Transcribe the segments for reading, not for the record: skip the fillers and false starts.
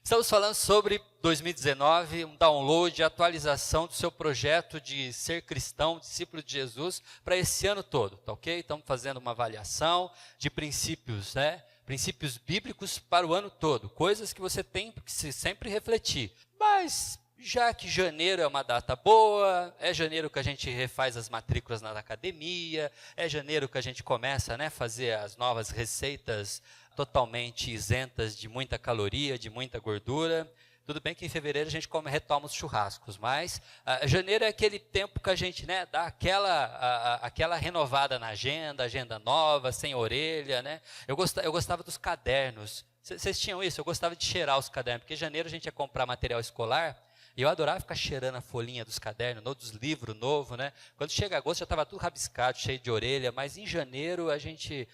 Estamos falando sobre 2019, um download, atualização do seu projeto de ser cristão, discípulo de Jesus, para esse ano todo, tá ok? Estamos fazendo uma avaliação de princípios, né? Princípios bíblicos para o ano todo, coisas que você tem que sempre refletir. Mas, já que janeiro é uma data boa, é janeiro que a gente refaz as matrículas na academia, é janeiro que a gente começa a fazer as novas receitas totalmente isentas de muita caloria, de muita gordura. Tudo bem que em fevereiro a gente retoma os churrascos, mas janeiro é aquele tempo que a gente dá aquela renovada na agenda nova, sem orelha. Eu gostava dos cadernos. Vocês tinham isso? Eu gostava de cheirar os cadernos, porque em janeiro a gente ia comprar material escolar, e eu adorava ficar cheirando a folhinha dos cadernos, dos livros novos, Quando chega agosto já estava tudo rabiscado, cheio de orelha, mas em janeiro a gente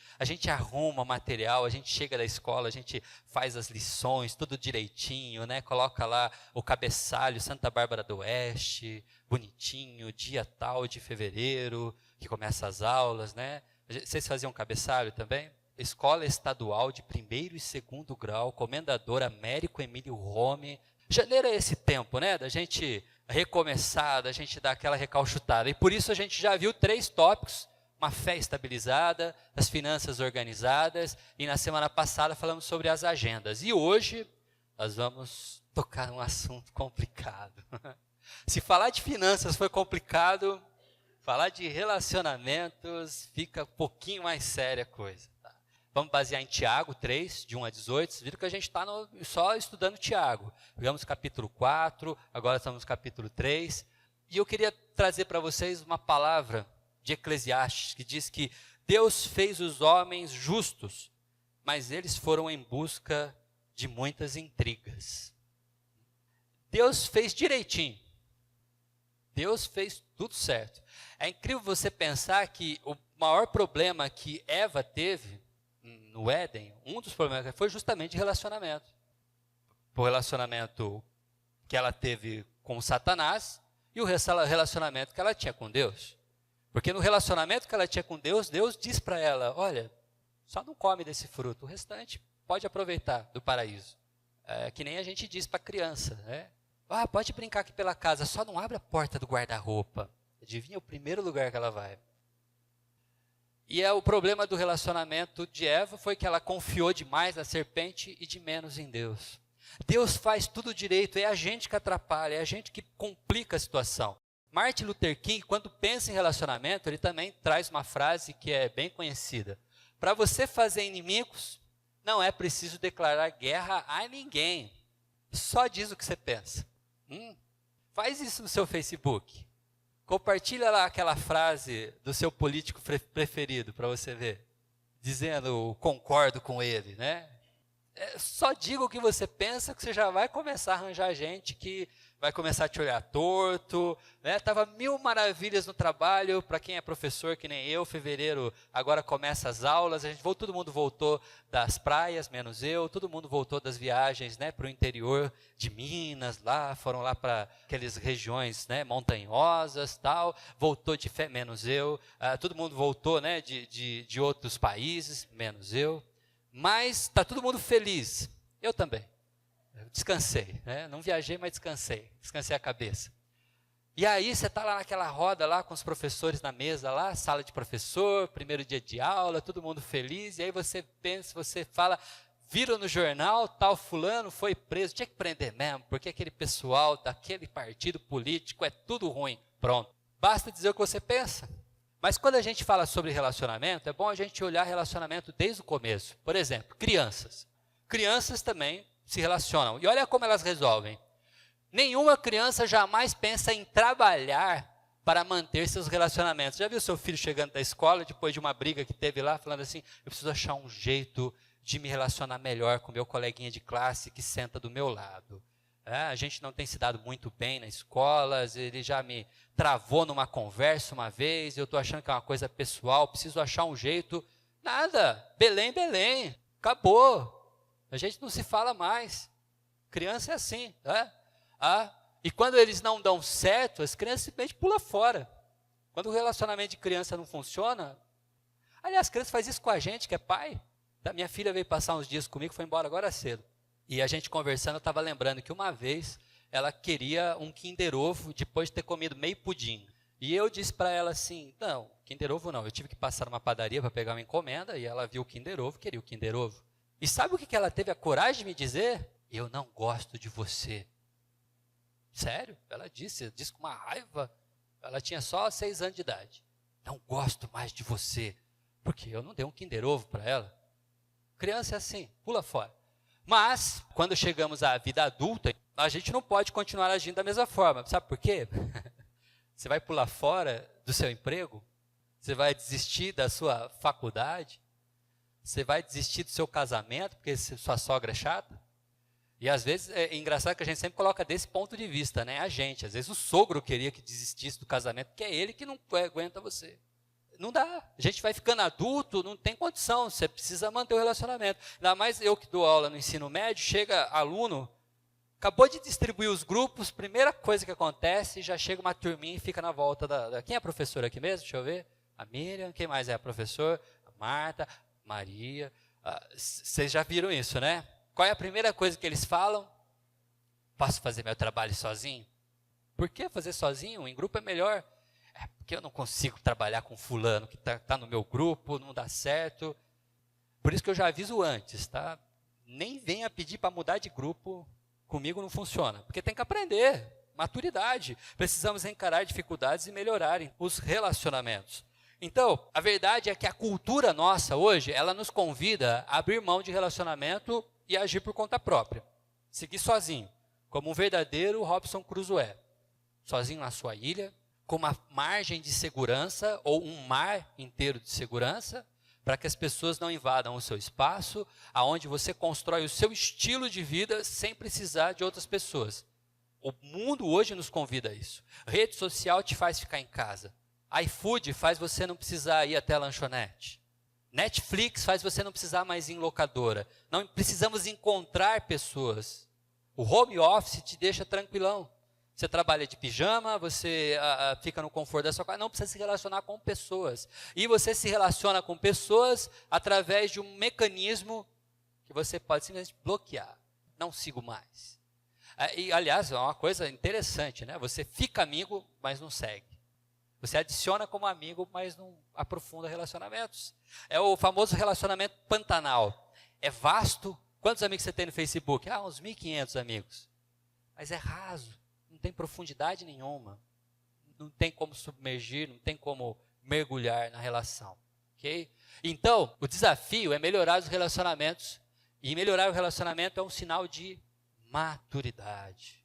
arruma material, a gente chega da escola, a gente faz as lições, tudo direitinho, Coloca lá o cabeçalho, Santa Bárbara do Oeste, bonitinho, dia tal de fevereiro, que começa as aulas, Vocês faziam cabeçalho também? Escola Estadual de primeiro e segundo grau, Comendador Américo Emílio Rome. Janeiro é esse tempo, da gente recomeçar, da gente dar aquela recalchutada. E por isso a gente já viu 3 tópicos: uma fé estabilizada, as finanças organizadas, e na semana passada falamos sobre as agendas. E hoje nós vamos tocar um assunto complicado. Se falar de finanças foi complicado, falar de relacionamentos fica um pouquinho mais séria a coisa. Vamos basear em Tiago 3, de 1 a 18. Vocês viram que a gente está só estudando Tiago. Pegamos capítulo 4, agora estamos no capítulo 3. E eu queria trazer para vocês uma palavra de Eclesiastes, que diz que Deus fez os homens justos, mas eles foram em busca de muitas intrigas. Deus fez direitinho. Deus fez tudo certo. É incrível você pensar que o maior problema que Eva teve no Éden, um dos problemas foi justamente relacionamento. O relacionamento que ela teve com Satanás e o relacionamento que ela tinha com Deus. Porque no relacionamento que ela tinha com Deus, Deus diz para ela: olha, só não come desse fruto, o restante pode aproveitar do paraíso. É que nem a gente diz para a criança, pode brincar aqui pela casa, só não abre a porta do guarda-roupa. Adivinha o primeiro lugar que ela vai? E o problema do relacionamento de Eva foi que ela confiou demais na serpente e de menos em Deus. Deus faz tudo direito, é a gente que atrapalha, é a gente que complica a situação. Martin Luther King, quando pensa em relacionamento, ele também traz uma frase que é bem conhecida: para você fazer inimigos, não é preciso declarar guerra a ninguém, só diz o que você pensa. Faz isso no seu Facebook. Compartilha lá aquela frase do seu político preferido para você ver, dizendo concordo com ele, Só diga o que você pensa, que você já vai começar a arranjar gente que vai começar a te olhar torto, Tava mil maravilhas no trabalho, para quem é professor que nem eu, fevereiro agora começa as aulas, todo mundo voltou das praias, menos eu, todo mundo voltou das viagens, para o interior de Minas, foram lá para aquelas regiões, montanhosas, tal, voltou de fé, menos eu, todo mundo voltou, de outros países, menos eu, mas está todo mundo feliz, eu também. Eu descansei, não viajei, mas descansei a cabeça. E aí você está lá naquela roda, lá com os professores na mesa, lá, sala de professor, primeiro dia de aula, todo mundo feliz, e aí você pensa, você fala, viram no jornal, tal fulano foi preso, tinha que prender mesmo, porque aquele pessoal daquele partido político é tudo ruim. Pronto, basta dizer o que você pensa. Mas quando a gente fala sobre relacionamento, é bom a gente olhar relacionamento desde o começo. Por exemplo, crianças. Crianças também se relacionam. E olha como elas resolvem. Nenhuma criança jamais pensa em trabalhar para manter seus relacionamentos. Já viu seu filho chegando da escola, depois de uma briga que teve lá, falando assim: eu preciso achar um jeito de me relacionar melhor com meu coleguinha de classe que senta do meu lado. A gente não tem se dado muito bem na escola, ele já me travou numa conversa uma vez, eu estou achando que é uma coisa pessoal, preciso achar um jeito. Nada, Belém, acabou. A gente não se fala mais. Criança é assim, e quando eles não dão certo, as crianças simplesmente pulam fora. Quando o relacionamento de criança não funciona, aliás, as crianças fazem isso com a gente, que é pai. A minha filha veio passar uns dias comigo, foi embora agora cedo. E a gente conversando, eu estava lembrando que uma vez ela queria um Kinder Ovo depois de ter comido meio pudim. E eu disse para ela assim, não, Kinder Ovo não. Eu tive que passar numa padaria para pegar uma encomenda e ela viu o Kinder Ovo, queria o Kinder Ovo. E sabe o que ela teve a coragem de me dizer? Eu não gosto de você. Sério? Ela disse com uma raiva. Ela tinha só 6 anos de idade. Não gosto mais de você. Porque eu não dei um Kinder Ovo para ela. Criança é assim, pula fora. Mas, quando chegamos à vida adulta, a gente não pode continuar agindo da mesma forma. Sabe por quê? Você vai pular fora do seu emprego? Você vai desistir da sua faculdade? Você vai desistir do seu casamento porque sua sogra é chata? E às vezes é engraçado que a gente sempre coloca desse ponto de vista, né? A gente, às vezes o sogro queria que desistisse do casamento, porque é ele que não aguenta você. Não dá. A gente vai ficando adulto, não tem condição, você precisa manter o relacionamento. Ainda mais eu que dou aula no ensino médio, chega aluno, acabou de distribuir os grupos, primeira coisa que acontece, já chega uma turminha e fica na volta Quem é a professora aqui mesmo? Deixa eu ver. A Miriam, quem mais é a professora? A Marta, Maria. Vocês já viram isso, né? Qual é a primeira coisa que eles falam? Posso fazer meu trabalho sozinho? Por que fazer sozinho? Em grupo é melhor. É porque eu não consigo trabalhar com fulano que está no meu grupo, não dá certo. Por isso que eu já aviso antes, tá? Nem venha pedir para mudar de grupo, comigo não funciona. Porque tem que aprender, maturidade. Precisamos encarar dificuldades e melhorar os relacionamentos. Então, a verdade é que a cultura nossa hoje, ela nos convida a abrir mão de relacionamento e agir por conta própria. Seguir sozinho, como um verdadeiro Robinson Crusoe. Sozinho na sua ilha, com uma margem de segurança ou um mar inteiro de segurança, para que as pessoas não invadam o seu espaço, aonde você constrói o seu estilo de vida sem precisar de outras pessoas. O mundo hoje nos convida a isso. Rede social te faz ficar em casa. iFood faz você não precisar ir até a lanchonete. Netflix faz você não precisar mais ir em locadora. Não precisamos encontrar pessoas. O home office te deixa tranquilão. Você trabalha de pijama, você fica no conforto da sua casa, não precisa se relacionar com pessoas. E você se relaciona com pessoas através de um mecanismo que você pode simplesmente bloquear. Não sigo mais. E, aliás, é uma coisa interessante, né? Você fica amigo, mas não segue. Você adiciona como amigo, mas não aprofunda relacionamentos. É o famoso relacionamento Pantanal. É vasto. Quantos amigos você tem no Facebook? Uns 1.500 amigos. Mas é raso. Não tem profundidade nenhuma. Não tem como submergir, não tem como mergulhar na relação. Ok? Então, o desafio é melhorar os relacionamentos. E melhorar o relacionamento é um sinal de maturidade.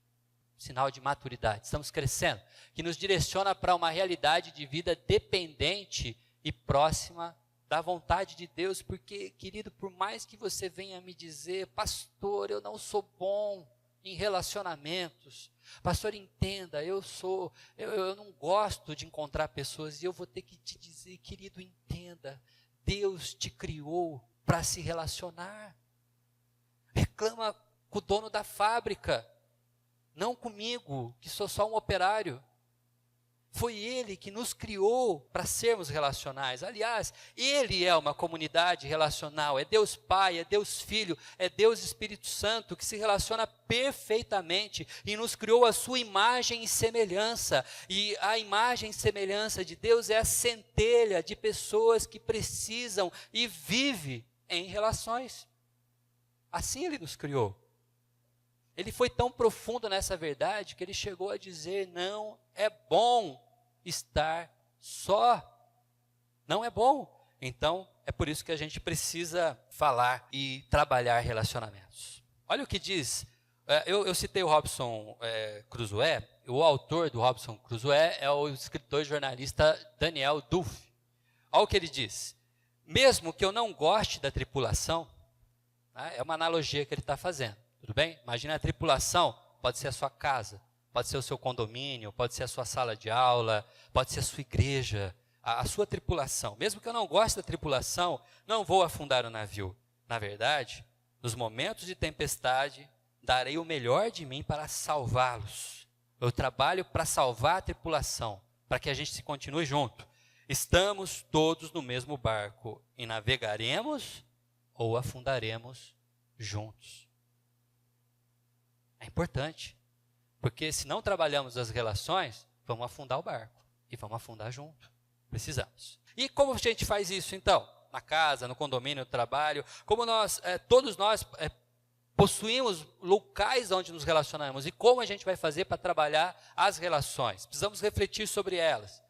Sinal de maturidade. Estamos crescendo. Que nos direciona para uma realidade de vida dependente e próxima da vontade de Deus. Porque, querido, por mais que você venha me dizer, pastor, eu não sou bom em relacionamentos. Pastor, entenda, eu não gosto de encontrar pessoas e eu vou ter que te dizer, querido, entenda, Deus te criou para se relacionar. Reclama com o dono da fábrica, não comigo, que sou só um operário. Foi Ele que nos criou para sermos relacionais. Aliás, Ele é uma comunidade relacional. É Deus Pai, é Deus Filho, é Deus Espírito Santo que se relaciona perfeitamente e nos criou a sua imagem e semelhança. E a imagem e semelhança de Deus é a centelha de pessoas que precisam e vivem em relações. Assim Ele nos criou. Ele foi tão profundo nessa verdade que Ele chegou a dizer, não é bom estar só. Não é bom. Então, é por isso que a gente precisa falar e trabalhar relacionamentos. Olha o que diz, eu citei o Robinson Crusoe, o autor do Robinson Crusoe é o escritor e jornalista Daniel Duff. Olha o que ele diz. Mesmo que eu não goste da tripulação, é uma analogia que ele está fazendo. Tudo bem? Imagina a tripulação, pode ser a sua casa, pode ser o seu condomínio, pode ser a sua sala de aula, pode ser a sua igreja, a sua tripulação. Mesmo que eu não goste da tripulação, não vou afundar o navio. Na verdade, nos momentos de tempestade, darei o melhor de mim para salvá-los. Eu trabalho para salvar a tripulação, para que a gente se continue junto. Estamos todos no mesmo barco e navegaremos ou afundaremos juntos. importante. Porque se não trabalhamos as relações, vamos afundar o barco. E vamos afundar junto. Precisamos. E como a gente faz isso, então? Na casa, no condomínio, no trabalho. Como todos nós possuímos locais onde nos relacionamos. E como a gente vai fazer para trabalhar as relações? Precisamos refletir sobre elas.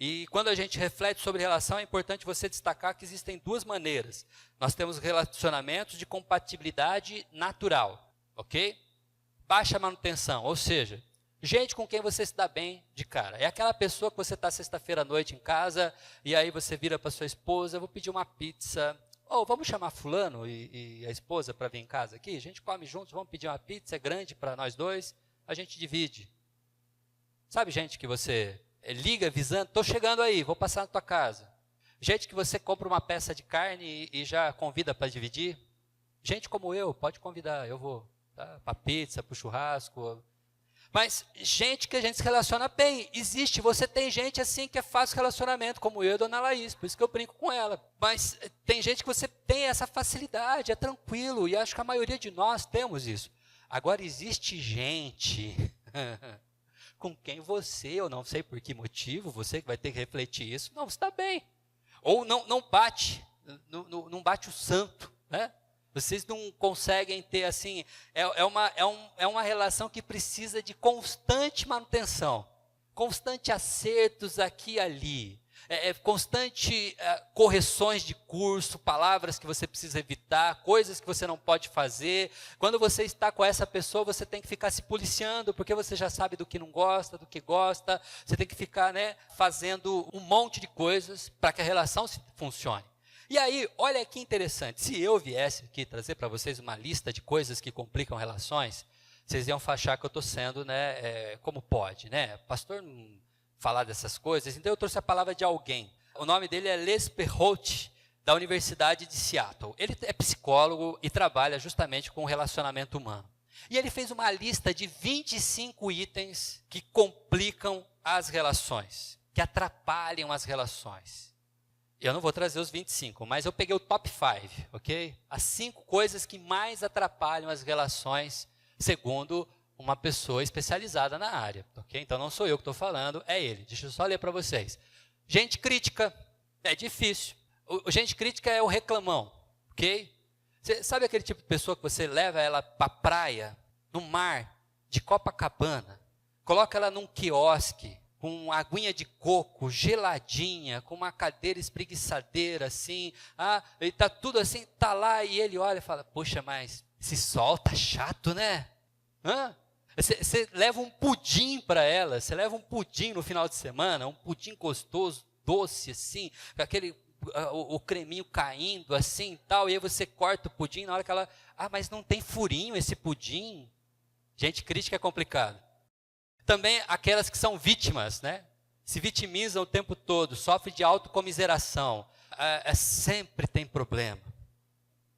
E quando a gente reflete sobre relação, é importante você destacar que existem duas maneiras. Nós temos relacionamentos de compatibilidade natural, ok? Baixa manutenção, ou seja, gente com quem você se dá bem de cara. É aquela pessoa que você está sexta-feira à noite em casa, e aí você vira para sua esposa, vou pedir uma pizza. Ou vamos chamar fulano e a esposa para vir em casa aqui? A gente come juntos, vamos pedir uma pizza, é grande para nós dois, a gente divide. Sabe gente que você liga avisando, estou chegando aí, vou passar na tua casa. Gente que você compra uma peça de carne e já convida para dividir. Gente como eu, pode convidar, eu vou, tá? Para pizza, para o churrasco. Mas gente que a gente se relaciona bem, existe, você tem gente assim que é fácil relacionamento, como eu e a dona Laís, por isso que eu brinco com ela. Mas tem gente que você tem essa facilidade, é tranquilo, e acho que a maioria de nós temos isso. Agora existe gente com quem você, eu não sei por que motivo, você que vai ter que refletir isso, não está bem. Ou não bate, não bate o santo, né? Vocês não conseguem ter assim, é uma relação que precisa de constante manutenção, constante acertos aqui e ali, constante correções de curso, palavras que você precisa evitar, coisas que você não pode fazer. Quando você está com essa pessoa, você tem que ficar se policiando, porque você já sabe do que não gosta, do que gosta, você tem que ficar fazendo um monte de coisas para que a relação funcione. E aí, olha que interessante, se eu viesse aqui trazer para vocês uma lista de coisas que complicam relações, vocês iam achar que eu estou sendo, como pode, pastor não falar dessas coisas, então eu trouxe a palavra de alguém. O nome dele é Les Perrault, da Universidade de Seattle. Ele é psicólogo e trabalha justamente com o relacionamento humano. E ele fez uma lista de 25 itens que complicam as relações, que atrapalham as relações. Eu não vou trazer os 25, mas eu peguei o top 5, ok? As 5 coisas que mais atrapalham as relações, segundo uma pessoa especializada na área, ok? Então não sou eu que estou falando, é ele. Deixa eu só ler para vocês. Gente crítica, é difícil. Gente crítica é o reclamão, ok? Você sabe aquele tipo de pessoa que você leva ela para a praia, no mar, de Copacabana, coloca ela num quiosque, com uma aguinha de coco, geladinha, com uma cadeira espreguiçadeira, assim, e está tudo assim, está lá, e ele olha e fala, poxa, mas esse sol tá chato, né? Você leva um pudim para ela, você leva um pudim no final de semana, um pudim gostoso, doce, assim, com aquele, o creminho caindo, assim, tal, e aí você corta o pudim, na hora que ela, mas não tem furinho esse pudim? Gente, crítica é complicado. Também aquelas que são vítimas, se vitimizam o tempo todo, sofrem de autocomiseração, sempre tem problema.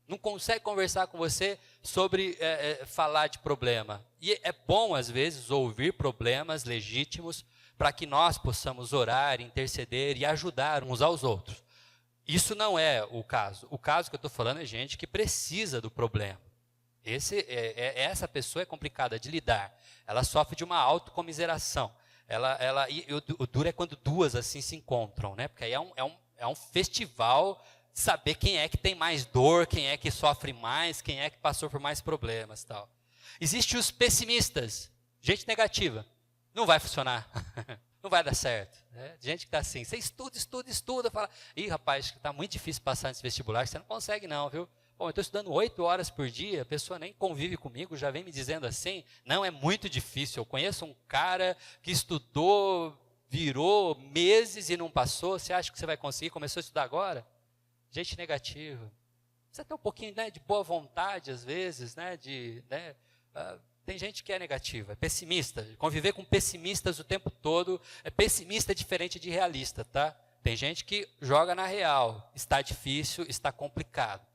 Não consegue conversar com você sobre falar de problema. E é bom, às vezes, ouvir problemas legítimos para que nós possamos orar, interceder e ajudar uns aos outros. Isso não é o caso. O caso que eu estou falando é gente que precisa do problema. Essa pessoa é complicada de lidar. Ela sofre de uma autocomiseração. O duro é quando duas assim se encontram, porque aí é um festival de saber quem é que tem mais dor, quem é que sofre mais, quem é que passou por mais problemas. Tal. Existem os pessimistas, gente negativa. Não vai funcionar, não vai dar certo. Gente que está assim, você estuda, fala, rapaz, está muito difícil passar nesse vestibular, você não consegue não, viu? Bom, eu estou estudando 8 horas por dia, a pessoa nem convive comigo, já vem me dizendo assim, não, é muito difícil. Eu conheço um cara que estudou, virou meses e não passou, você acha que você vai conseguir? Começou a estudar agora? Gente negativa. Precisa ter um pouquinho de boa vontade, às vezes, tem gente que é negativa, é pessimista. Conviver com pessimistas o tempo todo, pessimista é diferente de realista, tá? Tem gente que joga na real, está difícil, está complicado.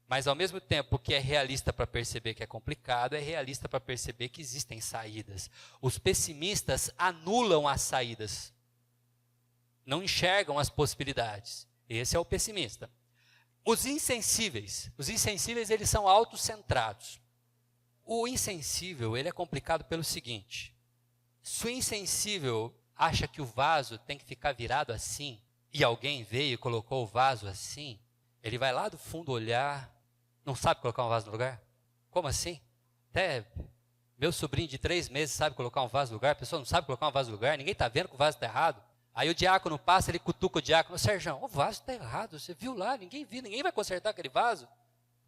Mas, ao mesmo tempo que é realista para perceber que é complicado, é realista para perceber que existem saídas. Os pessimistas anulam as saídas. Não enxergam as possibilidades. Esse é o pessimista. Os insensíveis eles são autocentrados. O insensível, ele é complicado pelo seguinte: se o insensível acha que o vaso tem que ficar virado assim, e alguém veio e colocou o vaso assim, ele vai lá do fundo olhar, não sabe colocar um vaso no lugar? Como assim? Até meu sobrinho de 3 meses sabe colocar um vaso no lugar, a pessoa não sabe colocar um vaso no lugar, ninguém está vendo que o vaso está errado. Aí o diácono passa, ele cutuca o diácono: Sérgio, o vaso está errado, você viu lá, ninguém viu, ninguém vai consertar aquele vaso.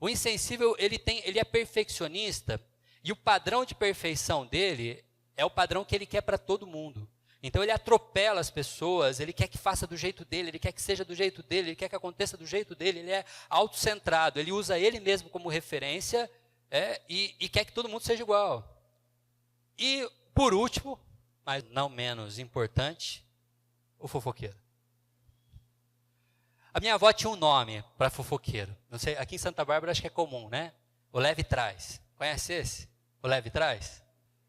O insensível, ele é perfeccionista, e o padrão de perfeição dele é o padrão que ele quer para todo mundo. Então ele atropela as pessoas, ele quer que faça do jeito dele, ele quer que seja do jeito dele, ele quer que aconteça do jeito dele, ele é autocentrado, ele usa ele mesmo como referência e quer que todo mundo seja igual. E por último, mas não menos importante, o fofoqueiro. A minha avó tinha um nome para fofoqueiro. Não sei, aqui em Santa Bárbara acho que é comum, né? O leve trás. Conhece esse? O leve trás?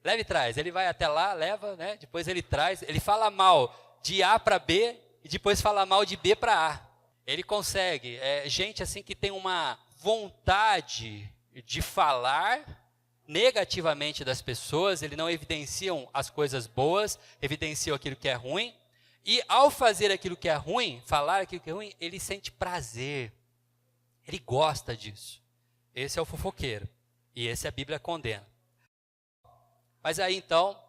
Leve trás. Ele vai até lá, leva, né? Depois ele traz. Ele fala mal de A para B e depois fala mal de B para A. Ele consegue. É gente assim que tem uma vontade de falar negativamente das pessoas. Ele não evidenciam as coisas boas, evidenciam aquilo que é ruim. E ao fazer aquilo que é ruim, falar aquilo que é ruim, ele sente prazer. Ele gosta disso. Esse é o fofoqueiro. E esse a Bíblia condena. Mas aí então,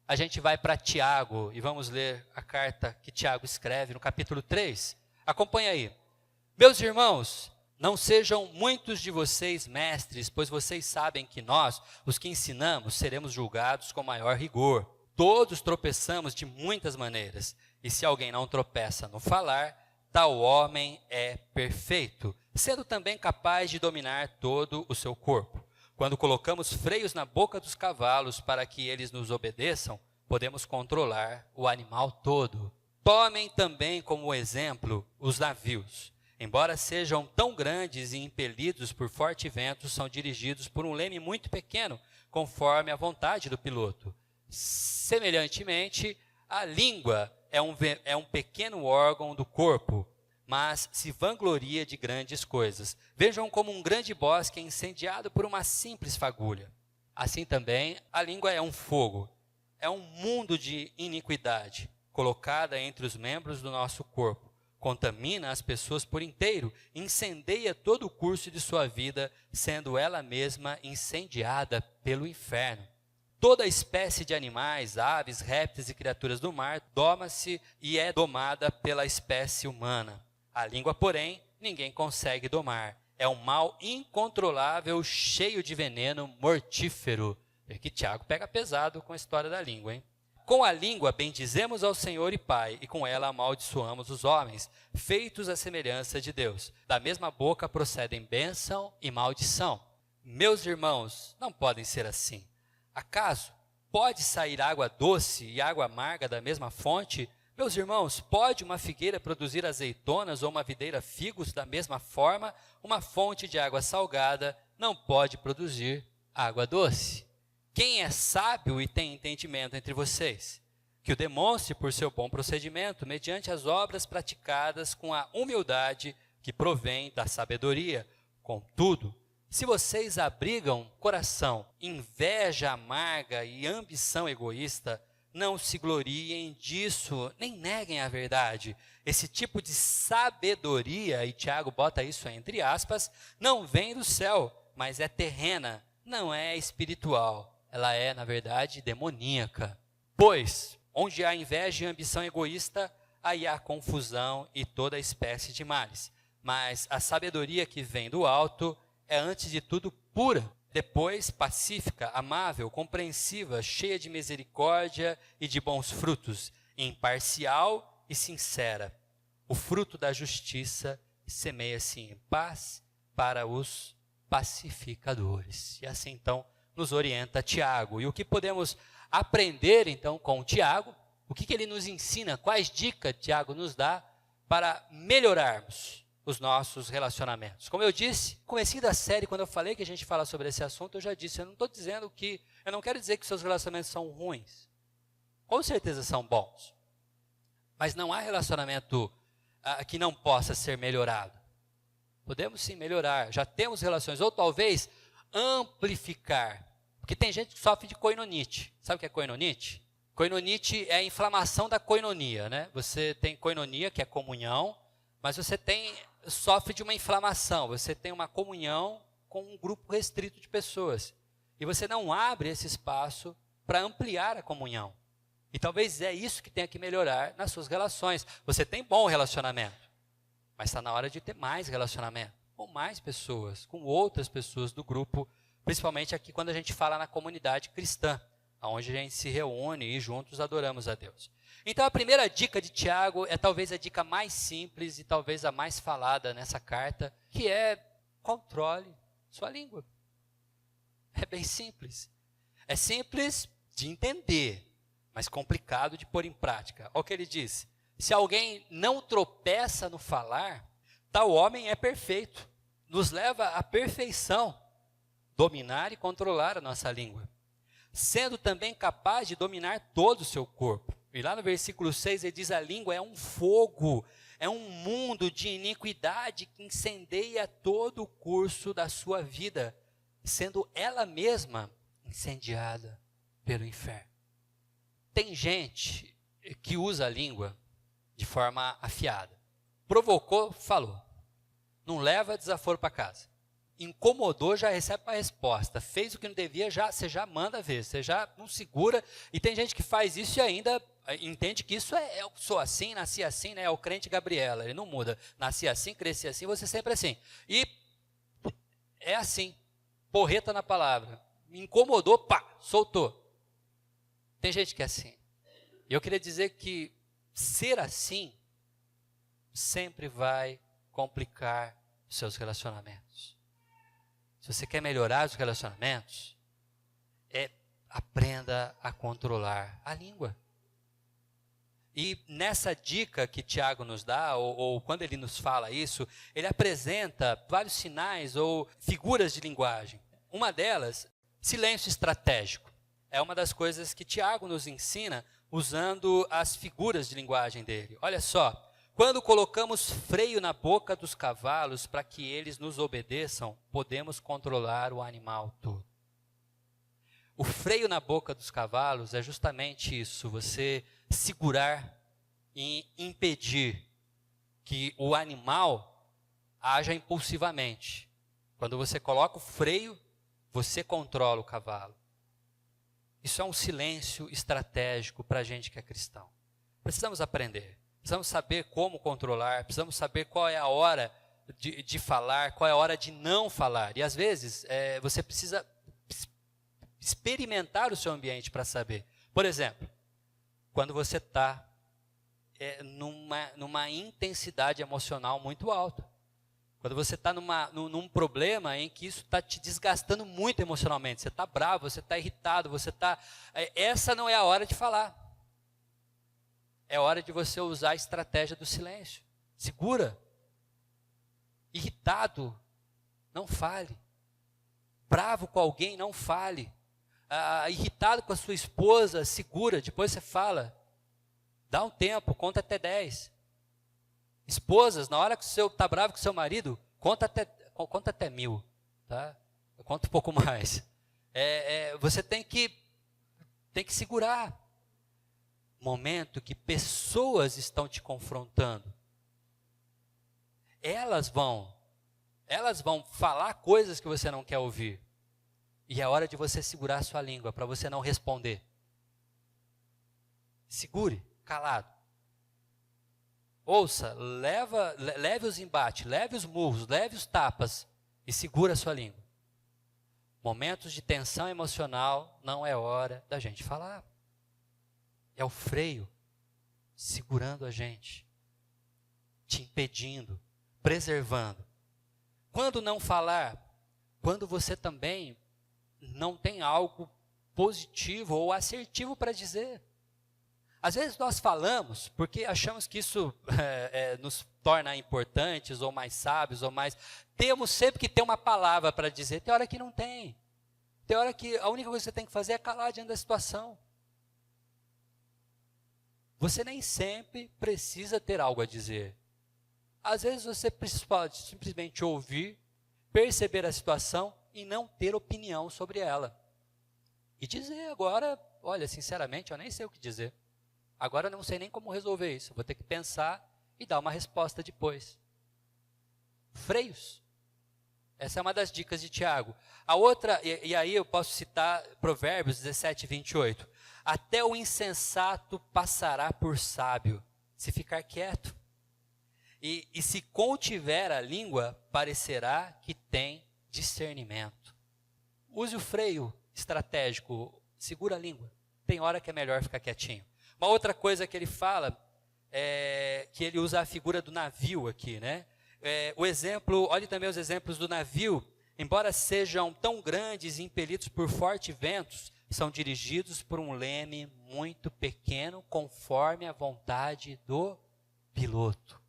a gente vai para Tiago e vamos ler a carta que Tiago escreve no capítulo 3. Acompanha aí. Meus irmãos, não sejam muitos de vocês mestres, pois vocês sabem que nós, os que ensinamos, seremos julgados com maior rigor. Todos tropeçamos de muitas maneiras, e se alguém não tropeça no falar, tal homem é perfeito, sendo também capaz de dominar todo o seu corpo. Quando colocamos freios na boca dos cavalos para que eles nos obedeçam, podemos controlar o animal todo. Tomem também como exemplo os navios. Embora sejam tão grandes e impelidos por forte vento, são dirigidos por um leme muito pequeno, conforme a vontade do piloto. Semelhantemente, a língua é um pequeno órgão do corpo, mas se vangloria de grandes coisas. Vejam como um grande bosque é incendiado por uma simples fagulha. Assim também, a língua é um fogo, é um mundo de iniquidade, colocada entre os membros do nosso corpo. Contamina as pessoas por inteiro, incendeia todo o curso de sua vida, sendo ela mesma incendiada pelo inferno. Toda espécie de animais, aves, répteis e criaturas do mar doma-se e é domada pela espécie humana. A língua, porém, ninguém consegue domar. É um mal incontrolável, cheio de veneno mortífero. É que Tiago pega pesado com a história da língua, hein? Com a língua bendizemos ao Senhor e Pai, e com ela amaldiçoamos os homens, feitos à semelhança de Deus. Da mesma boca procedem bênção e maldição. Meus irmãos, não podem ser assim. Acaso pode sair água doce e água amarga da mesma fonte? Meus irmãos, pode uma figueira produzir azeitonas ou uma videira figos da mesma forma? Uma fonte de água salgada não pode produzir água doce. Quem é sábio e tem entendimento entre vocês? Que o demonstre por seu bom procedimento, mediante as obras praticadas com a humildade que provém da sabedoria. Contudo, se vocês abrigam coração, inveja amarga e ambição egoísta, não se gloriem disso, nem neguem a verdade. Esse tipo de sabedoria, e Tiago bota isso entre aspas, não vem do céu, mas é terrena, não é espiritual. Ela é, na verdade, demoníaca. Pois, onde há inveja e ambição egoísta, aí há confusão e toda espécie de males. Mas a sabedoria que vem do alto é, antes de tudo, pura, depois pacífica, amável, compreensiva, cheia de misericórdia e de bons frutos, imparcial e sincera. O fruto da justiça semeia-se em paz para os pacificadores. E assim, então, nos orienta Tiago. E o que podemos aprender, então, com Tiago? O que ele nos ensina? Quais dicas Tiago nos dá para melhorarmos os nossos relacionamentos? Como eu disse, no comecinho da série, quando eu falei que a gente fala sobre esse assunto, eu já disse, eu não quero dizer que seus relacionamentos são ruins. Com certeza são bons. Mas não há relacionamento que não possa ser melhorado. Podemos sim melhorar. Já temos relações, ou talvez amplificar. Porque tem gente que sofre de koinonite. Sabe o que é koinonite? Koinonite é a inflamação da koinonia, né? Você tem koinonia, que é comunhão, mas você sofre de uma inflamação. Você tem uma comunhão com um grupo restrito de pessoas. E você não abre esse espaço para ampliar a comunhão. E talvez é isso que tenha que melhorar nas suas relações. Você tem bom relacionamento, mas está na hora de ter mais relacionamento com mais pessoas, com outras pessoas do grupo, principalmente aqui quando a gente fala na comunidade cristã, onde a gente se reúne e juntos adoramos a Deus. Então a primeira dica de Tiago é talvez a dica mais simples e talvez a mais falada nessa carta, que é: controle sua língua. É bem simples. É simples de entender, mas complicado de pôr em prática. Olha o que ele diz: se alguém não tropeça no falar, tal homem é perfeito, nos leva à perfeição, dominar e controlar a nossa língua, sendo também capaz de dominar todo o seu corpo. E lá no versículo 6 ele diz: a língua é um fogo, é um mundo de iniquidade que incendeia todo o curso da sua vida, sendo ela mesma incendiada pelo inferno. Tem gente que usa a língua de forma afiada. Provocou, falou. Não leva desaforo para casa. Incomodou, já recebe uma resposta. Fez o que não devia, você já manda ver. Você já não segura. E tem gente que faz isso e ainda entende que isso eu sou assim, nasci assim, né? É o crente Gabriela, ele não muda. Nasci assim, cresci assim, você sempre assim. E é assim. Porreta na palavra. Me incomodou, pá, soltou. Tem gente que é assim. E eu queria dizer que ser assim sempre vai complicar os seus relacionamentos. Se você quer melhorar os relacionamentos, aprenda a controlar a língua. E nessa dica que Tiago nos dá, ou quando ele nos fala isso, ele apresenta vários sinais ou figuras de linguagem. Uma delas, silêncio estratégico. É uma das coisas que Tiago nos ensina usando as figuras de linguagem dele. Olha só, quando colocamos freio na boca dos cavalos para que eles nos obedeçam, podemos controlar o animal todo. O freio na boca dos cavalos é justamente isso, você segurar e impedir que o animal haja impulsivamente. Quando você coloca o freio, você controla o cavalo. Isso é um silêncio estratégico para a gente que é cristão. Precisamos aprender, precisamos saber como controlar, precisamos saber qual é a hora de falar, qual é a hora de não falar. E às vezes você precisa experimentar o seu ambiente para saber. Por exemplo, quando você está numa intensidade emocional muito alta. Quando você está num problema em que isso está te desgastando muito emocionalmente. Você está bravo, você está irritado, essa não é a hora de falar. É hora de você usar a estratégia do silêncio. Segura. Irritado, não fale. Bravo com alguém, não fale. Irritado com a sua esposa, segura, depois você fala. Dá um tempo, conta até 10. Esposas, na hora que você está bravo com seu marido, conta até 1000. Tá? Conta um pouco mais. Você tem que segurar. Momento que pessoas estão te confrontando. Elas vão falar coisas que você não quer ouvir. E é hora de você segurar a sua língua para você não responder. Segure, calado. Ouça, leve os embates, leve os murros, leve os tapas e segura a sua língua. Momentos de tensão emocional não é hora da gente falar. É o freio segurando a gente, te impedindo, preservando. Quando não falar? Quando você também não tem algo positivo ou assertivo para dizer. Às vezes nós falamos porque achamos que isso nos torna importantes ou mais sábios ou mais... Temos sempre que ter uma palavra para dizer. Tem hora que não tem. Tem hora que a única coisa que você tem que fazer é calar diante da situação. Você nem sempre precisa ter algo a dizer. Às vezes você pode simplesmente ouvir, perceber a situação e não ter opinião sobre ela. E dizer agora, olha, sinceramente, eu nem sei o que dizer. Agora eu não sei nem como resolver isso. Vou ter que pensar e dar uma resposta depois. Freios. Essa é uma das dicas de Tiago. A outra, e aí eu posso citar Provérbios 17, 28. Até o insensato passará por sábio, se ficar quieto. E se contiver a língua, parecerá que tem discernimento. Use o freio estratégico, segura a língua. Tem hora que é melhor ficar quietinho. Uma outra coisa que ele fala, é que ele usa a figura do navio aqui, né? O exemplo, olhe também os exemplos do navio, embora sejam tão grandes e impelidos por fortes ventos, são dirigidos por um leme muito pequeno, conforme a vontade do piloto.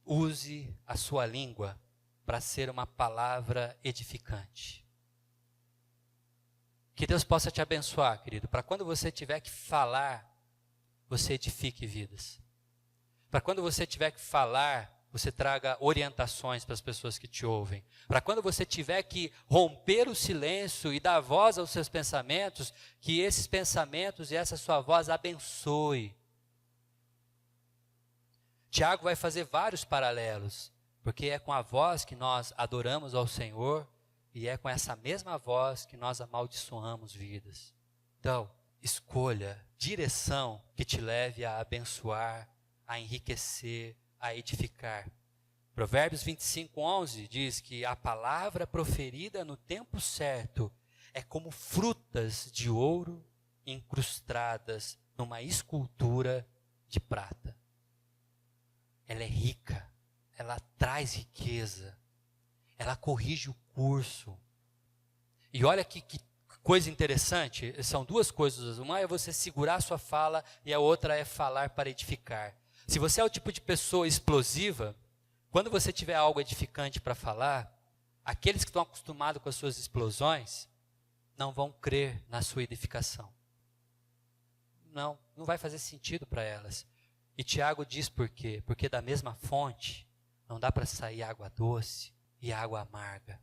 Use a sua língua para ser uma palavra edificante. Que Deus possa te abençoar, querido, para quando você tiver que falar, você edifique vidas. Para quando você tiver que falar, você traga orientações para as pessoas que te ouvem. Para quando você tiver que romper o silêncio e dar voz aos seus pensamentos, que esses pensamentos e essa sua voz abençoe. Tiago vai fazer vários paralelos, porque é com a voz que nós adoramos ao Senhor e é com essa mesma voz que nós amaldiçoamos vidas. Então, escolha direção que te leve a abençoar, a enriquecer, a edificar. Provérbios 25, 11 diz que a palavra proferida no tempo certo é como frutas de ouro incrustadas numa escultura de prata. Ela é rica, ela traz riqueza, ela corrige o curso. E olha que coisa interessante, são duas coisas. Uma é você segurar a sua fala e a outra é falar para edificar. Se você é o tipo de pessoa explosiva, quando você tiver algo edificante para falar, aqueles que estão acostumados com as suas explosões, não vão crer na sua edificação. Não vai fazer sentido para elas. E Tiago diz por quê? Porque da mesma fonte não dá para sair água doce e água amarga.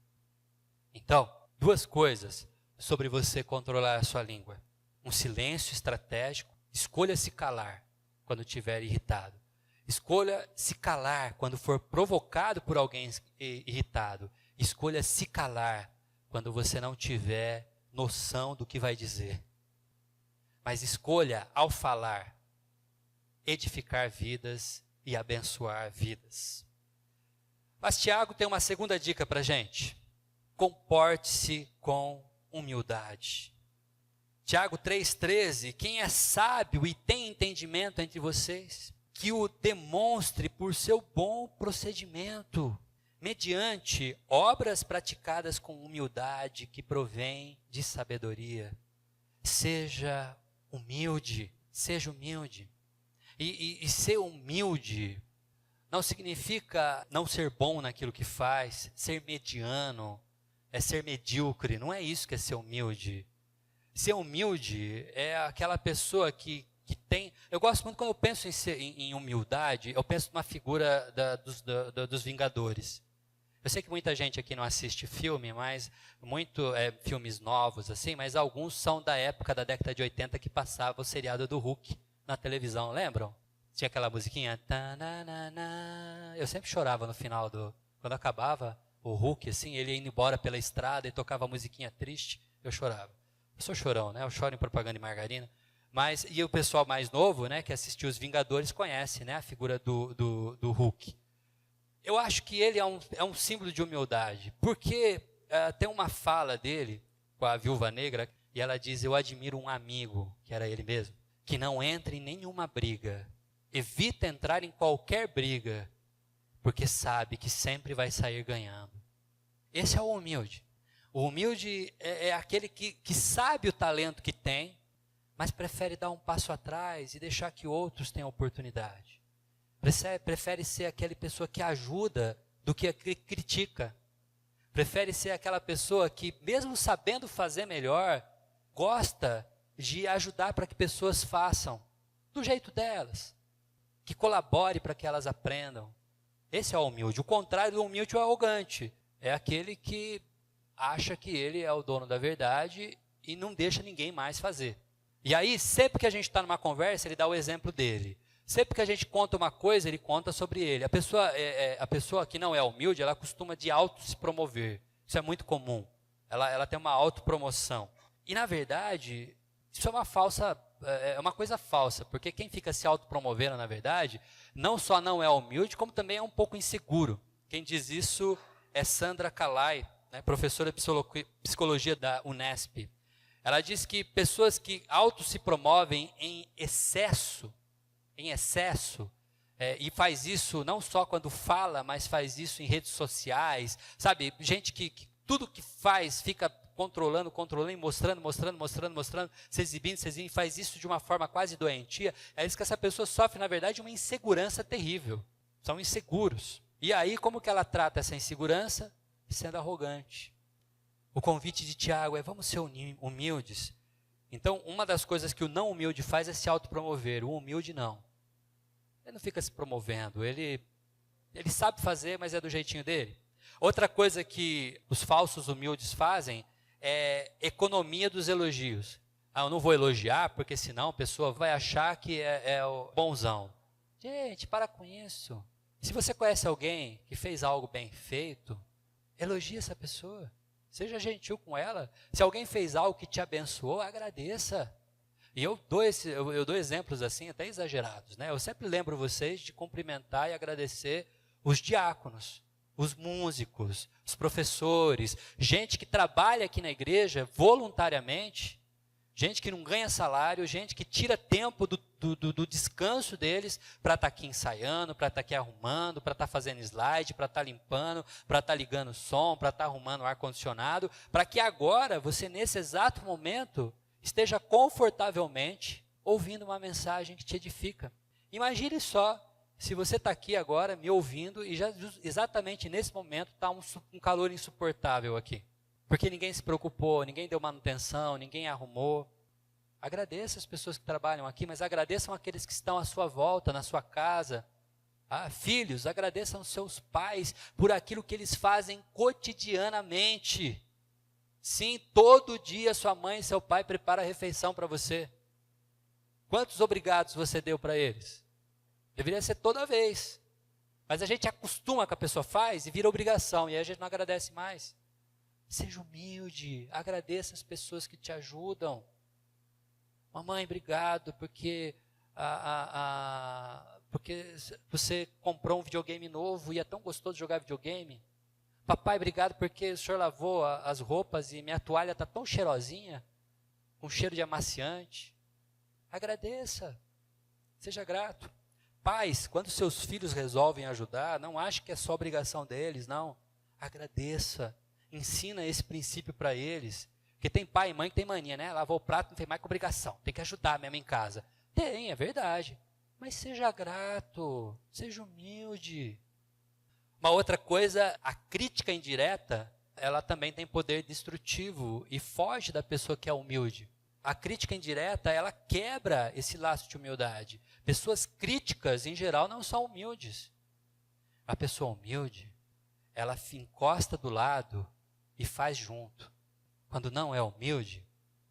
Então, duas coisas sobre você controlar a sua língua. Um silêncio estratégico, escolha se calar quando estiver irritado. Escolha se calar quando for provocado por alguém irritado. Escolha se calar quando você não tiver noção do que vai dizer. Mas escolha, ao falar, edificar vidas e abençoar vidas. Mas Tiago tem uma segunda dica para a gente. Comporte-se com humildade. Tiago 3,13, quem é sábio e tem entendimento entre vocês, que o demonstre por seu bom procedimento, mediante obras praticadas com humildade que provém de sabedoria. Seja humilde, seja humilde. E ser humilde não significa não ser bom naquilo que faz, ser mediano, é ser medíocre, não é isso que é ser humilde. Ser humilde é aquela pessoa que tem... Eu gosto muito quando eu penso em humildade, eu penso numa figura dos Vingadores. Eu sei que muita gente aqui não assiste filme, mas filmes novos assim, mas alguns são da época da década de 80 que passava o seriado do Hulk na televisão, lembram? Tinha aquela musiquinha... Eu sempre chorava no final quando acabava o Hulk, assim, ele ia indo embora pela estrada e tocava a musiquinha triste, eu chorava. Eu sou chorão, né? Eu choro em propaganda de margarina. E o pessoal mais novo, né, que assistiu Os Vingadores, conhece, né, a figura do Hulk. Eu acho que ele é um símbolo de humildade, porque tem uma fala dele com a Viúva Negra, e ela diz, eu admiro um amigo, que era ele mesmo, que não entra em nenhuma briga, evita entrar em qualquer briga, porque sabe que sempre vai sair ganhando. Esse é o humilde. O humilde é aquele que sabe o talento que tem, mas prefere dar um passo atrás e deixar que outros tenham oportunidade. Prefere ser aquela pessoa que ajuda do que critica. Prefere ser aquela pessoa que, mesmo sabendo fazer melhor, gosta de ajudar para que pessoas façam do jeito delas, que colabore para que elas aprendam. Esse é o humilde. O contrário do humilde é o arrogante. É aquele que acha que ele é o dono da verdade e não deixa ninguém mais fazer. E aí, sempre que a gente está numa conversa, ele dá o exemplo dele. Sempre que a gente conta uma coisa, ele conta sobre ele. A pessoa que não é humilde, ela costuma de auto se promover. Isso é muito comum. Ela tem uma autopromoção. E, na verdade, isso é uma coisa falsa, porque quem fica se autopromovendo, na verdade, não só não é humilde, como também é um pouco inseguro. Quem diz isso é Sandra Calai, né, professora de psicologia da Unesp. Ela diz que pessoas que se promovem em excesso, e faz isso não só quando fala, mas faz isso em redes sociais, sabe? Gente que tudo que faz fica controlando e mostrando, se exibindo, faz isso de uma forma quase doentia. É isso que essa pessoa sofre, na verdade, uma insegurança terrível. São inseguros. E aí, como que ela trata essa insegurança? Sendo arrogante. O convite de Tiago é: vamos ser humildes. Então, uma das coisas que o não humilde faz é se autopromover. O humilde não. Ele não fica se promovendo. Ele sabe fazer, mas é do jeitinho dele. Outra coisa que os falsos humildes fazem é economia dos elogios. Eu não vou elogiar, porque senão a pessoa vai achar que é o bonzão. Gente, para com isso. Se você conhece alguém que fez algo bem feito, elogie essa pessoa. Seja gentil com ela. Se alguém fez algo que te abençoou, agradeça. E eu dou exemplos assim, até exagerados, né? Eu sempre lembro vocês de cumprimentar e agradecer os diáconos, os músicos, os professores, gente que trabalha aqui na igreja voluntariamente, gente que não ganha salário, gente que tira tempo do descanso deles para estar aqui ensaiando, para estar aqui arrumando, para estar fazendo slide, para estar limpando, para estar ligando o som, para estar arrumando o ar-condicionado, para que agora você, nesse exato momento, esteja confortavelmente ouvindo uma mensagem que te edifica. Imagine só, se você está aqui agora me ouvindo e já exatamente nesse momento está um calor insuportável aqui. Porque ninguém se preocupou, ninguém deu manutenção, ninguém arrumou. Agradeça as pessoas que trabalham aqui, mas agradeçam aqueles que estão à sua volta, na sua casa. Filhos, agradeçam os seus pais por aquilo que eles fazem cotidianamente. Sim, todo dia sua mãe e seu pai preparam a refeição para você. Quantos obrigados você deu para eles? Deveria ser toda vez. Mas a gente acostuma com a pessoa faz e vira obrigação, e aí a gente não agradece mais. Seja humilde, agradeça as pessoas que te ajudam. Mamãe, obrigado, porque você comprou um videogame novo e é tão gostoso jogar videogame. Papai, obrigado porque o senhor lavou as roupas e minha toalha está tão cheirosinha, com cheiro de amaciante. Agradeça, seja grato. Pais, quando seus filhos resolvem ajudar, não ache que é só obrigação deles, não. Agradeça, ensina esse princípio para eles. Porque tem pai e mãe que tem mania, né? Lavou o prato, não tem mais que obrigação, tem que ajudar mesmo em casa. Tem, é verdade. Mas seja grato, seja humilde. Uma outra coisa, a crítica indireta, ela também tem poder destrutivo e foge da pessoa que é humilde. A crítica indireta, ela quebra esse laço de humildade. Pessoas críticas, em geral, não são humildes. A pessoa humilde, ela encosta do lado e faz junto. Quando não é humilde,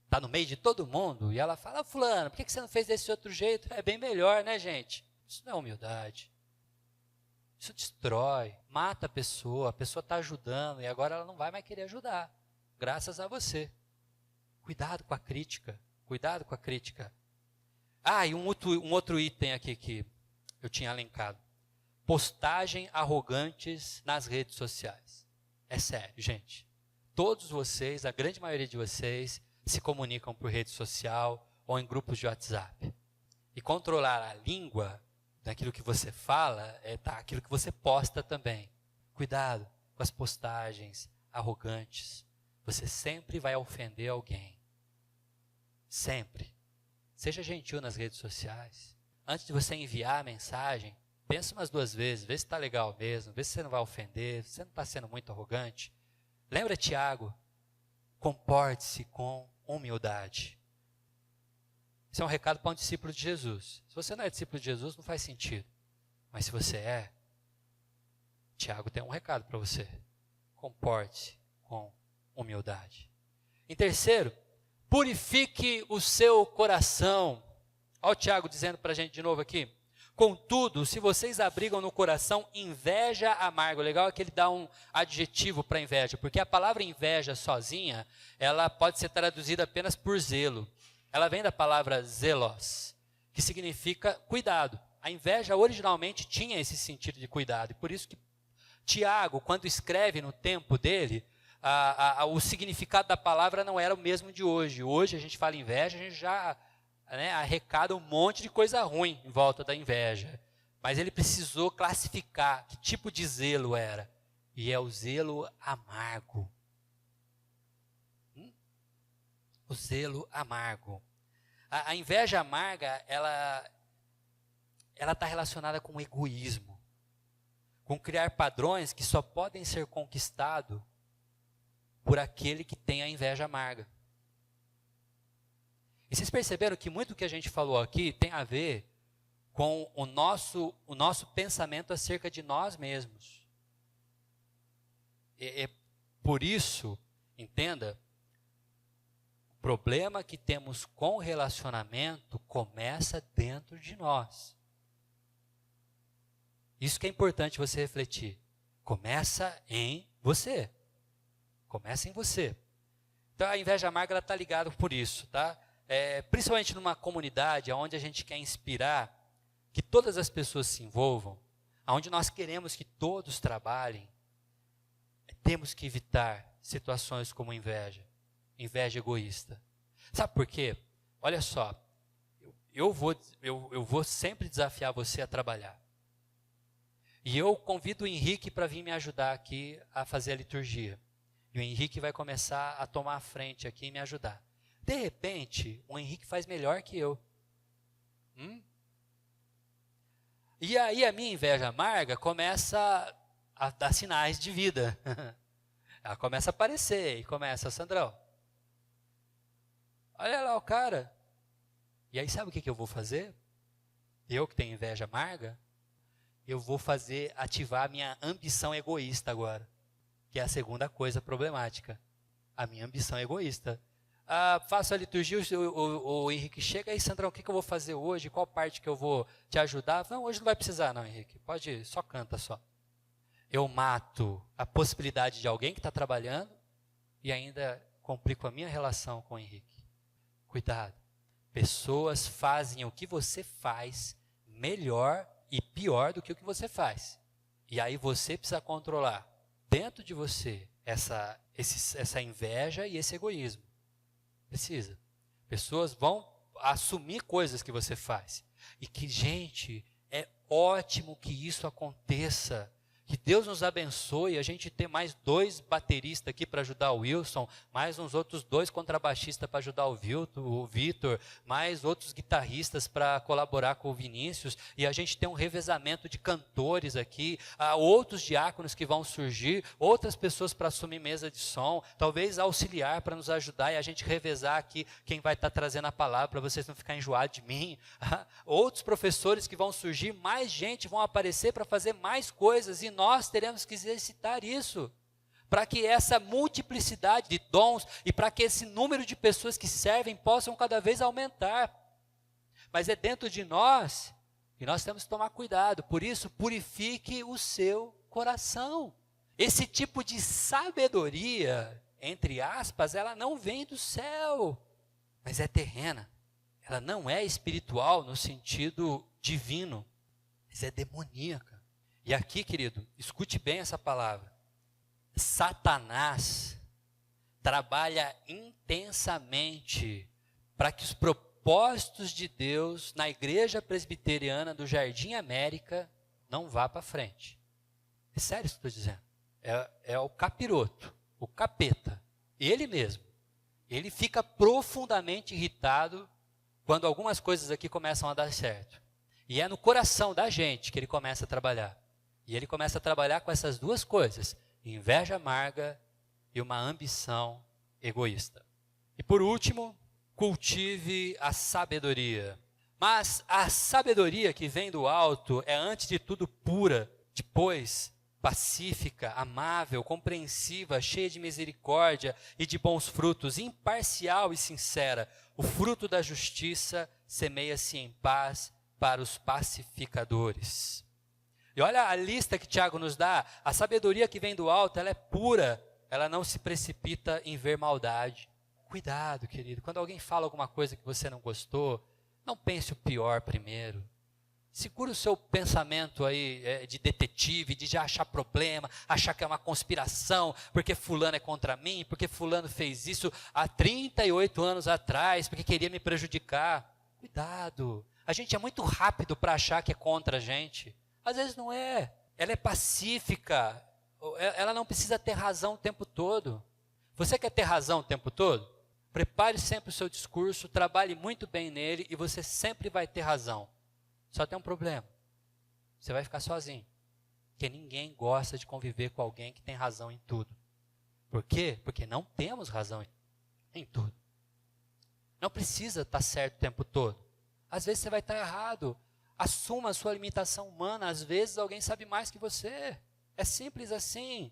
está no meio de todo mundo e ela fala: fulano, por que você não fez desse outro jeito? É bem melhor, né, gente? Isso não é humildade. Isso destrói, mata a pessoa está ajudando e agora ela não vai mais querer ajudar, graças a você. Cuidado com a crítica, cuidado com a crítica. E um outro item aqui que eu tinha elencado. Postagem arrogantes nas redes sociais. É sério, gente. Todos vocês, a grande maioria de vocês, se comunicam por rede social ou em grupos de WhatsApp. E controlar a língua daquilo que você fala, aquilo que você posta também. Cuidado com as postagens arrogantes. Você sempre vai ofender alguém. Sempre. Seja gentil nas redes sociais. Antes de você enviar a mensagem, pensa umas 2 vezes, vê se está legal mesmo, vê se você não vai ofender, se você não está sendo muito arrogante. Lembra Tiago? Comporte-se com humildade. Isso é um recado para um discípulo de Jesus. Se você não é discípulo de Jesus, não faz sentido. Mas se você é, Tiago tem um recado para você. Comporte-se com humildade. Em terceiro, purifique o seu coração. Olha o Tiago dizendo para a gente de novo aqui. Contudo, se vocês abrigam no coração inveja amarga, o legal é que ele dá um adjetivo para inveja, porque a palavra inveja sozinha, ela pode ser traduzida apenas por zelo. Ela vem da palavra zelos, que significa cuidado. A inveja originalmente tinha esse sentido de cuidado, e por isso que Tiago, quando escreve no tempo dele, o significado da palavra não era o mesmo de hoje. Hoje a gente fala inveja, a gente já arrecada um monte de coisa ruim em volta da inveja. Mas ele precisou classificar que tipo de zelo era. E é o zelo amargo. O zelo amargo. A inveja amarga, ela está relacionada com o egoísmo. Com criar padrões que só podem ser conquistados por aquele que tem a inveja amarga. E vocês perceberam que muito do que a gente falou aqui tem a ver com o nosso pensamento acerca de nós mesmos. Por isso, entenda, o problema que temos com o relacionamento começa dentro de nós. Isso que é importante você refletir. Começa em você. Começa em você. Então a inveja amarga está ligada por isso, tá? Principalmente numa comunidade onde a gente quer inspirar que todas as pessoas se envolvam, onde nós queremos que todos trabalhem, temos que evitar situações como inveja egoísta. Sabe por quê? Olha só, eu vou sempre desafiar você a trabalhar. E eu convido o Henrique para vir me ajudar aqui a fazer a liturgia. E o Henrique vai começar a tomar a frente aqui e me ajudar. De repente, o Henrique faz melhor que eu. E aí a minha inveja amarga começa a dar sinais de vida. Ela começa a aparecer e começa, Sandrão, olha lá o cara. E aí sabe o que eu vou fazer? Eu que tenho inveja amarga, eu vou ativar a minha ambição egoísta agora. Que é a segunda coisa problemática. A minha ambição egoísta. Faço a liturgia, o Henrique chega, aí Sandrão, o que eu vou fazer hoje? Qual parte que eu vou te ajudar? Não, hoje não vai precisar não, Henrique. Pode ir, só canta só. Eu mato a possibilidade de alguém que está trabalhando e ainda complico a minha relação com o Henrique. Cuidado. Pessoas fazem o que você faz melhor e pior do que o que você faz. E aí você precisa controlar dentro de você essa inveja e esse egoísmo. Precisa. Pessoas vão assumir coisas que você faz. E que, gente, é ótimo que isso aconteça. Que Deus nos abençoe, a gente ter mais 2 bateristas aqui para ajudar o Wilson, mais uns outros 2 contrabaixistas para ajudar o Vitor, mais outros guitarristas para colaborar com o Vinícius, e a gente tem um revezamento de cantores aqui, outros diáconos que vão surgir, outras pessoas para assumir mesa de som, talvez auxiliar para nos ajudar e a gente revezar aqui quem vai estar trazendo a palavra para vocês não ficarem enjoados de mim. Outros professores que vão surgir, mais gente vão aparecer para fazer mais coisas e nós teremos que exercitar isso, para que essa multiplicidade de dons e para que esse número de pessoas que servem possam cada vez aumentar. Mas é dentro de nós que nós temos que tomar cuidado. Por isso, purifique o seu coração. Esse tipo de sabedoria, entre aspas, ela não vem do céu, mas é terrena. Ela não é espiritual no sentido divino, mas é demoníaca. E aqui, querido, escute bem essa palavra. Satanás trabalha intensamente para que os propósitos de Deus na igreja presbiteriana do Jardim América não vá para frente. É sério isso que eu estou dizendo. É o capiroto, o capeta, ele mesmo. Ele fica profundamente irritado quando algumas coisas aqui começam a dar certo. E é no coração da gente que ele começa a trabalhar. E ele começa a trabalhar com essas 2 coisas, inveja amarga e uma ambição egoísta. E por último, cultive a sabedoria. Mas a sabedoria que vem do alto é antes de tudo pura, depois pacífica, amável, compreensiva, cheia de misericórdia e de bons frutos, imparcial e sincera. O fruto da justiça semeia-se em paz para os pacificadores. E olha a lista que Tiago nos dá. A sabedoria que vem do alto, ela é pura, ela não se precipita em ver maldade. Cuidado, querido, quando alguém fala alguma coisa que você não gostou, não pense o pior primeiro. Segura o seu pensamento aí de detetive, de já achar problema, achar que é uma conspiração, porque fulano é contra mim, porque fulano fez isso há 38 anos atrás, porque queria me prejudicar. Cuidado, a gente é muito rápido para achar que é contra a gente. Às vezes não é, ela é pacífica, ela não precisa ter razão o tempo todo. Você quer ter razão o tempo todo? Prepare sempre o seu discurso, trabalhe muito bem nele e você sempre vai ter razão. Só tem um problema, você vai ficar sozinho, porque ninguém gosta de conviver com alguém que tem razão em tudo. Por quê? Porque não temos razão em tudo. Não precisa estar certo o tempo todo. Às vezes você vai estar errado. Assuma a sua limitação humana, às vezes alguém sabe mais que você. É simples assim.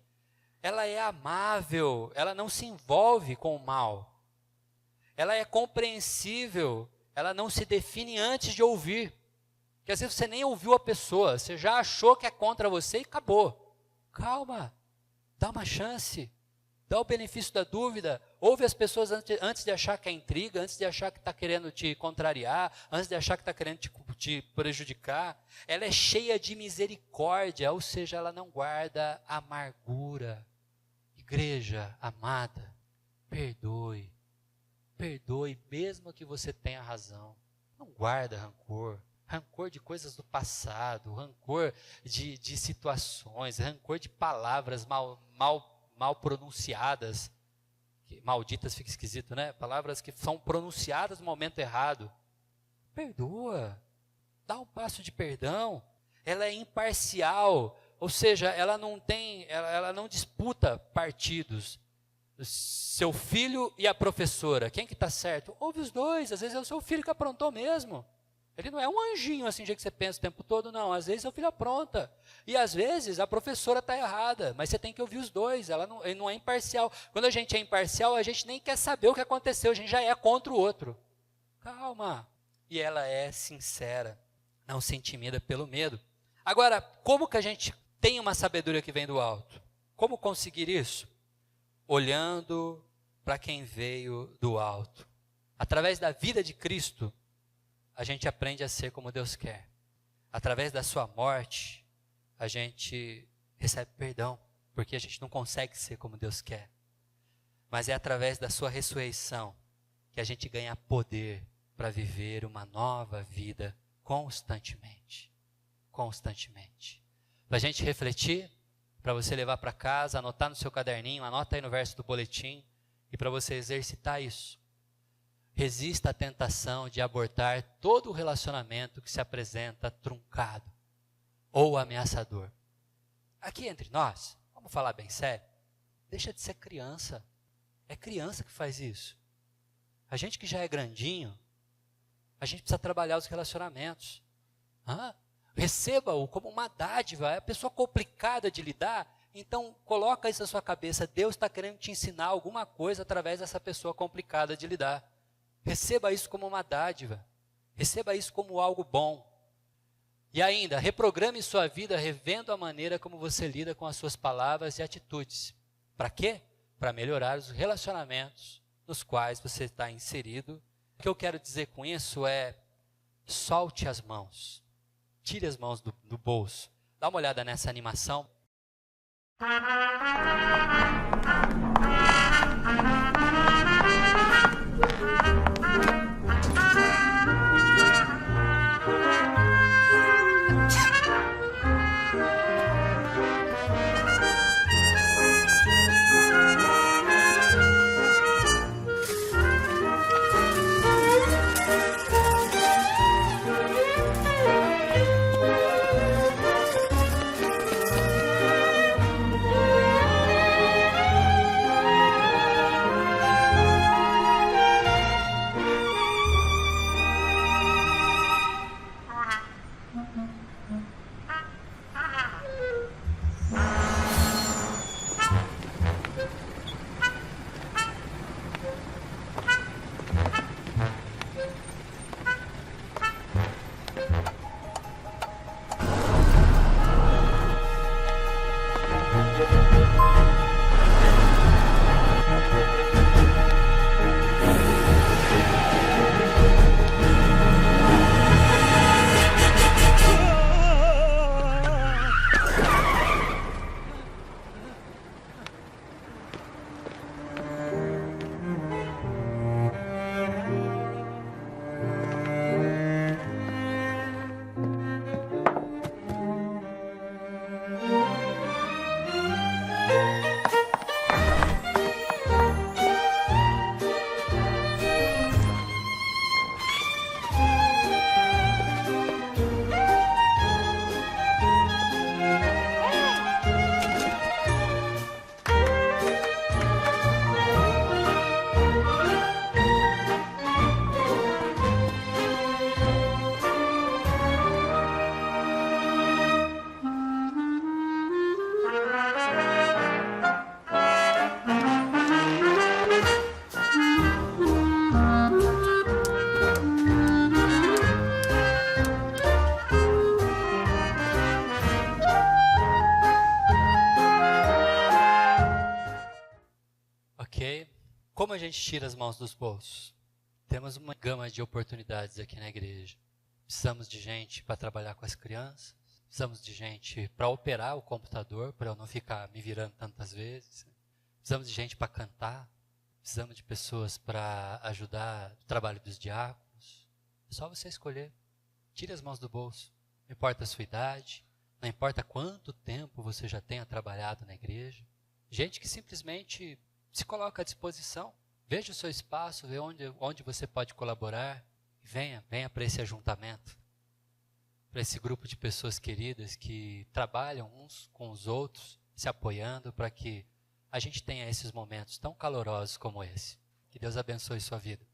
Ela é amável, ela não se envolve com o mal. Ela é compreensível, ela não se define antes de ouvir. Porque às vezes você nem ouviu a pessoa, você já achou que é contra você e acabou. Calma, dá uma chance, dá o benefício da dúvida, ouve as pessoas antes de achar que é intriga, antes de achar que está querendo te contrariar, antes de achar que está querendo te prejudicar. Ela é cheia de misericórdia, ou seja, ela não guarda amargura. Igreja amada, perdoe mesmo que você tenha razão. Não guarda rancor. Rancor de coisas do passado, rancor de situações, rancor de palavras mal pronunciadas. Malditas fica esquisito, né? Palavras que são pronunciadas no momento errado. Perdoa, dá um passo de perdão. Ela é imparcial, ou seja, ela não disputa partidos. Seu filho e a professora, quem que está certo? Ouve os dois, às vezes é o seu filho que aprontou mesmo. Ele não é um anjinho assim, de que você pensa o tempo todo, não. Às vezes é o filho apronta. E às vezes a professora está errada, mas você tem que ouvir os dois, ele não é imparcial. Quando a gente é imparcial, a gente nem quer saber o que aconteceu, a gente já é contra o outro. Calma. E ela é sincera, não se intimida pelo medo. Agora, como que a gente tem uma sabedoria que vem do alto? Como conseguir isso? Olhando para quem veio do alto. Através da vida de Cristo, a gente aprende a ser como Deus quer. Através da sua morte, a gente recebe perdão, porque a gente não consegue ser como Deus quer. Mas é através da sua ressurreição que a gente ganha poder para viver uma nova vida constantemente. Constantemente. Para a gente refletir, para você levar para casa, anotar no seu caderninho, anota aí no verso do boletim, e para você exercitar isso. Resista à tentação de abortar todo o relacionamento que se apresenta truncado ou ameaçador. Aqui entre nós, vamos falar bem sério, deixa de ser criança. É criança que faz isso. A gente que já é grandinho, a gente precisa trabalhar os relacionamentos. Receba-o como uma dádiva, é a pessoa complicada de lidar, então coloca isso na sua cabeça, Deus está querendo te ensinar alguma coisa através dessa pessoa complicada de lidar. Receba isso como uma dádiva, receba isso como algo bom. E ainda, reprograme sua vida revendo a maneira como você lida com as suas palavras e atitudes. Para quê? Para melhorar os relacionamentos nos quais você está inserido. O que eu quero dizer com isso é, solte as mãos, tire as mãos do bolso. Dá uma olhada nessa animação. Como a gente tira as mãos dos bolsos? Temos uma gama de oportunidades aqui na igreja. Precisamos de gente para trabalhar com as crianças. Precisamos de gente para operar o computador, para eu não ficar me virando tantas vezes. Precisamos de gente para cantar. Precisamos de pessoas para ajudar no trabalho dos diáconos. É só você escolher. Tire as mãos do bolso. Não importa a sua idade, não importa quanto tempo você já tenha trabalhado na igreja. Gente que simplesmente se coloca à disposição. Veja o seu espaço, vê onde você pode colaborar. Venha para esse ajuntamento. Para esse grupo de pessoas queridas que trabalham uns com os outros, se apoiando para que a gente tenha esses momentos tão calorosos como esse. Que Deus abençoe sua vida.